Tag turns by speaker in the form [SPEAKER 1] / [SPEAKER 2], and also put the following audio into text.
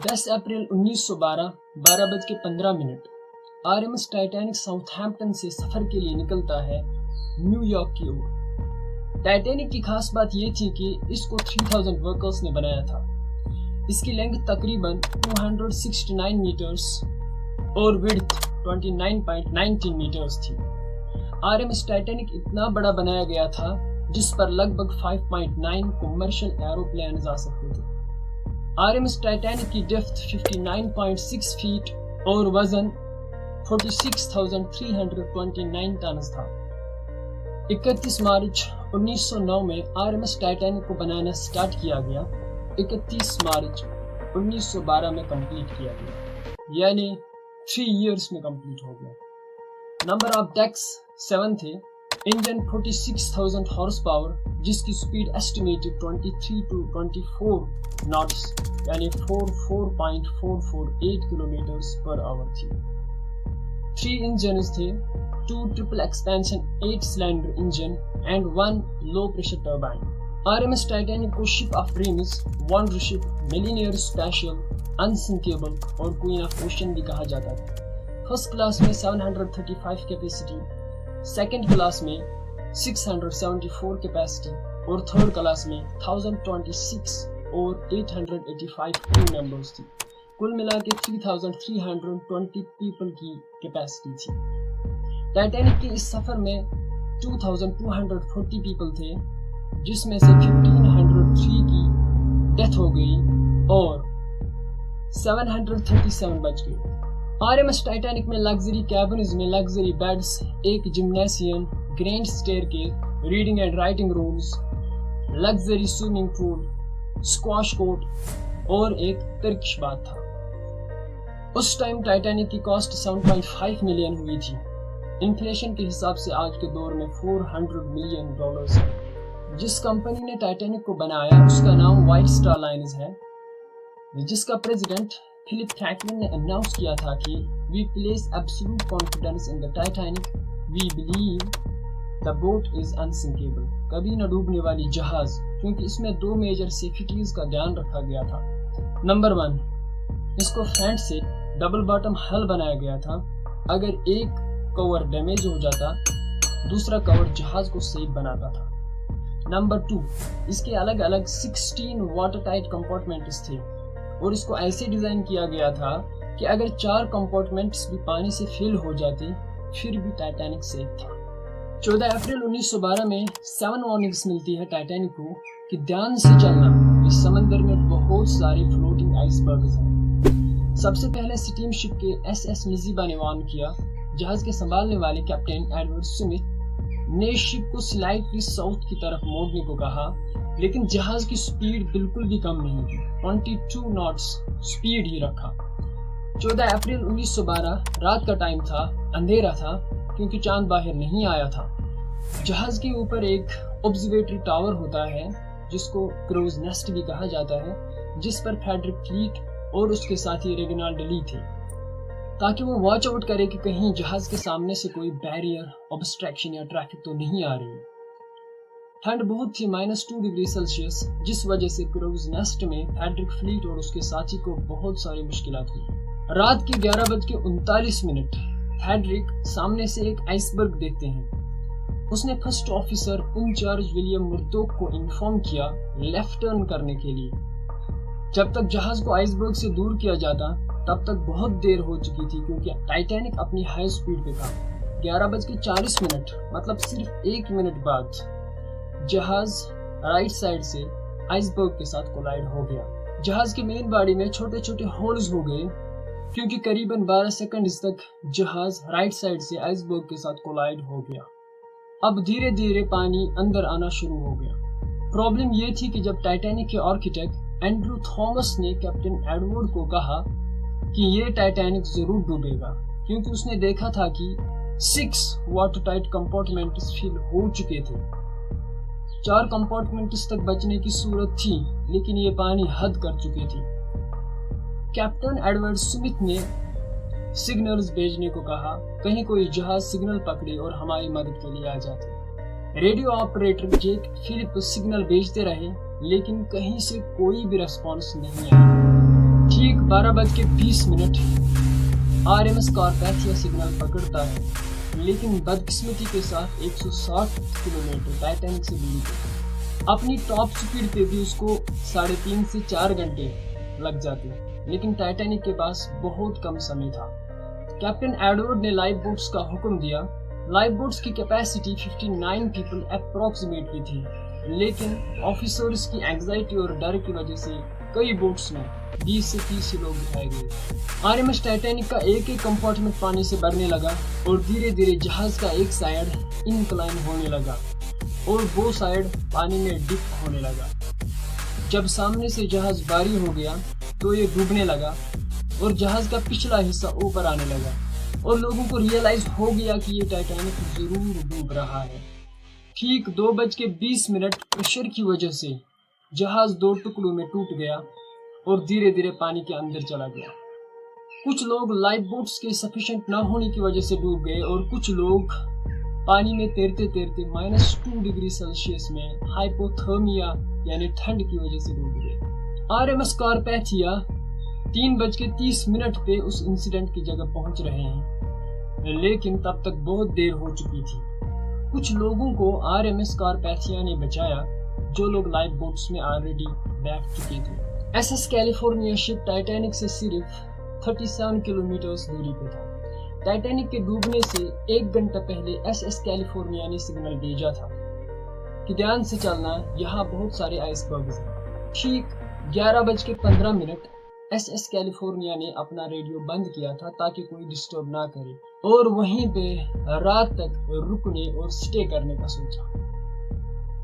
[SPEAKER 1] 10 अप्रैल 1912 12:15 RMS Titanic Southampton से सफर के लिए निकलता है न्यूयॉर्क की ओर। टाइटैनिक की खास बात यह थी कि इसको 3000 वर्कर्स ने बनाया था। इसकी लेंथ तकरीबन 269 मीटर्स और विड्थ 29.19 मीटर्स थी। आरएमएस टाइटैनिक इतना बड़ा बनाया गया था जिस पर लगभग 5.9 कमर्शियल एरोप्लेन जा सकते थे। आरएमएस टाइटैनिक की डेप्थ 59.6 फीट और वजन 46,329 टन था। 31 मार्च 1909 में आरएमएस टाइटैनिक को बनाना स्टार्ट किया गया। 31 मार्च 1912 में कंप्लीट किया गया, यानी 3 इयर्स में कंप्लीट हो गया। नंबर ऑफ डेक्स 7 थे। इंजन 46,000 हॉर्स पावर, जिसकी स्पीड एस्टिमेटेड 23 to 24 नॉट्स यानी 4.448 किलोमीटर्स पर आवर थी। 3 इंजन थे, 2 triple expansion 8 cylinder engine and 1 low pressure turbine. RMS Titanic को ship of dreams, wonder ship, millionaire special, unsinkable और queen of ocean भी कहा जाता था। फर्स्ट क्लास में 735 कैपेसिटी, सेकेंड क्लास में 674 कैपेसिटी और थर्ड क्लास में 1026 और 885 क्रू मेंबर्स थी। कुल मिला के 3320 पीपल की कैपेसिटी थी। टाइटैनिक के इस सफर में 2240 पीपल थे, जिसमें से 1503 की डेथ हो गई और 737 बच गए। आरएमएस टाइटैनिक में लग्जरी कैबिन्स में लग्जरी बेड्स, एक gymnasium, grand staircase, reading and writing rooms, luxury swimming pool, squash court और एक टर्किश बाथ था। उस टाइम टाइटैनिक की कॉस्ट 7.5 मिलियन हुई थी। इन्फ्लेशन के हिसाब से आज के दौर में $400 मिलियन है। जिस कंपनी ने टाइटैनिक को बनाया उसका नाम व्हाइट स्टार लाइन्स है, जिसका प्रेसिडेंट फिलिप फ्रैंकलिन ने अनाउंस किया था कि we place absolute confidence in the Titanic, we believe the boat is unsinkable. कभी न डूबने वाली जहाज, क्योंकि इसमें 2 मेजर सेफ्टीज का ध्यान रखा गया था। नंबर 1, इसको फ्रंट से डबल बॉटम हल बनाया गया था। अगर एक कवर डैमेज हो जाता, दूसरा कवर जहाज को सेफ बनाता था। नंबर 2, इसके अलग अलग 16 वाटर टाइट कंपार्टमेंट्स थे और इसको ऐसे डिजाइन किया गया था कि अगर 4 कंपार्टमेंट्स भी पानी से फिल हो जाते फिर भी टाइटैनिक सेफ था। 14 अप्रैल 1912 में 7 वार्निंग्स मिलती है टाइटैनिक को कि ध्यान से चलना, इस समंदर में बहुत सारे फ्लोटिंग आइसबर्ग्स हैं। सबसे पहले स्टीम शिप के एसएस मिजिबा ने वार्न किया। जहाज के संभालने वाले कैप्टन एडवर्ड स्मिथ ने शिप को स्लाइटली साउथ की तरफ मोड़ने को कहा, लेकिन जहाज की स्पीड बिल्कुल भी कम नहीं थी, 22 नॉट्स स्पीड ही रखा। 14 अप्रैल 1912 रात का टाइम था, अंधेरा था क्योंकि चांद बाहर नहीं आया था। जहाज के ऊपर एक ऑब्जर्वेटरी टावर होता है जिसको क्रूज नेस्ट भी कहा जाता है, जिस पर फ्रेडरिक फ्लीट और उसके साथी रेगिनाल्ड ली थे, ताकि वो वॉच आउट करे कि कहीं जहाज के सामने से कोई बैरियर, ऑब्स्ट्रक्शन या ट्रैफिक तो नहीं आ रही। ठंड बहुत थी, -2 डिग्री सेल्सियस, जिस वजह से क्रूज नेस्ट में फ्रेडरिक फ्लीट और उसके साथी को बहुत सारी मुश्किलात हुई। रात के 11:39 फ्रेडरिक सामने से एक आइसबर्ग देखते हैं। उसने फर्स्ट ऑफिसर इंचार्ज विलियम मुर्डॉक को इन्फॉर्म किया लेफ्ट टर्न करने के लिए। जब तक जहाज को आइसबर्ग से दूर किया जाता तब तक बहुत देर हो चुकी थी, क्योंकि टाइटैनिक अपनी हाई स्पीड पे था। 11:40 मतलब सिर्फ 1 मिनट बाद जहाज राइट साइड से आइसबर्ग के साथ कोलाइड हो गया। जहाज की मेन बॉडी में छोटे छोटे होल्स हो गए, क्योंकि करीबन 12 सेकंड तक जहाज राइट साइड से आइसबर्ग के साथ कोलाइड हो गया। अब धीरे धीरे पानी अंदर आना शुरू हो गया। प्रॉब्लम यह थी कि जब टाइटैनिक के आर्किटेक्ट एंड्रू थॉमस ने कैप्टन एडवर्ड को कहा कि ये टाइटैनिक जरूर डूबेगा, क्योंकि उसने देखा था कि 6 वाटर टाइट कंपार्टमेंट्स फिल हो चुके थे। 4 कंपार्टमेंट्स तक बचने की सूरत थी, लेकिन ये पानी हद कर चुकी थी। कैप्टन एडवर्ड स्मिथ ने सिग्नल्स भेजने को कहा, कहीं कोई जहाज सिग्नल पकड़े और हमारी मदद के लिए आ जाते। रेडियो ऑपरेटर जेक फिलिप सिग्नल भेजते रहे, लेकिन कहीं से कोई भी रेस्पॉन्स नहीं आया। ठीक 12:20 RMS कारपैथिया सिग्नल पकड़ता है, लेकिन बदकिस्मती के साथ 160 किलोमीटर टाइटैनिक से दूरी पर। अपनी टॉप स्पीड पे भी उसको 3.5 से 4 घंटे लग जाते, लेकिन टाइटैनिक के पास बहुत कम समय था। कैप्टन एडवर्ड ने लाइफ बोट्स का हुक्म दिया। लाइफ बोट्स की कैपेसिटी 59 पीपल अप्रॉक्सीमेटली थी, लेकिन ऑफिसर्स की एंजाइटी और डर की वजह से कई बोट्स में 20 से 30 लोग उठाए गए। आरएमएस टाइटैनिक का एक एक कंपार्टमेंट पानी से भरने लगा और धीरे धीरे जहाज का एक साइड इनक्लाइन होने लगा और वो साइड पानी में डिप होने लगा। जब सामने से जहाज भारी हो गया तो ये डूबने लगा और जहाज का पिछला हिस्सा ऊपर आने लगा और लोगों को रियलाइज हो गया कि ये टाइटैनिक जरूर डूब रहा है। ठीक 2:20 प्रेशर की वजह से जहाज 2 टुकड़ों में टूट गया और धीरे धीरे पानी के अंदर चला गया। कुछ लोग लाइफ बोट्स के सफिशिएंट न होने की वजह से डूब गए और कुछ लोग पानी में तैरते तैरते -2 डिग्री सेल्सियस में हाइपोथर्मिया यानी ठंड की वजह से डूब गए। आरएमएस कारपैथिया 3:30 पे उस इंसिडेंट की जगह पहुंच रहे हैं, लेकिन तब तक बहुत देर हो चुकी थी। कुछ लोगों को आरएमएस कारपैथिया ने बचाया, जो लोग लाइफ बोट्स में ऑलरेडी बैठ चुके थे। एसएस कैलिफोर्निया शिप टाइटैनिक से सिर्फ 37 किलोमीटर दूरी पे था। टाइटैनिक के डूबने से 1 घंटा पहले एसएस कैलिफोर्निया ने सिग्नल भेजा था कि ध्यान से चलना, यहाँ बहुत सारे आइसबर्ग्स हैं। ठीक 11:15 एसएस कैलिफोर्निया ने अपना रेडियो बंद किया था ताकि कोई डिस्टर्ब ना करे और वहीं पे रात तक रुकने और स्टे करने का सोचा।